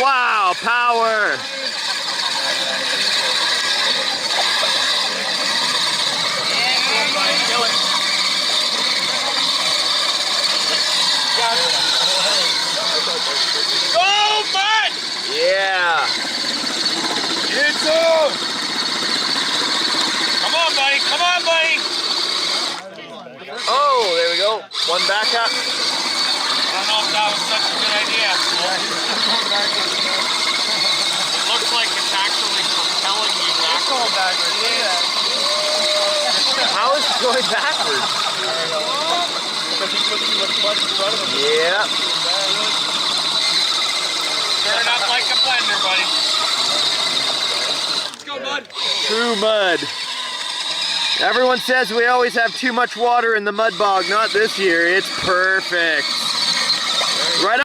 Wow, power! Go, bud! Yeah! You too! Come on, buddy. Come on, buddy. Oh, there we go. One back up. I don't know if that was such a good idea. It looks like it's actually propelling you back. It's going backwards. How is it going backwards? Because he put too much clutch in front of him. Yeah. Stir it up like a blender, buddy. Let's go, bud. True mud. Everyone says we always have too much water in the mud bog. Not this year. It's perfect. Right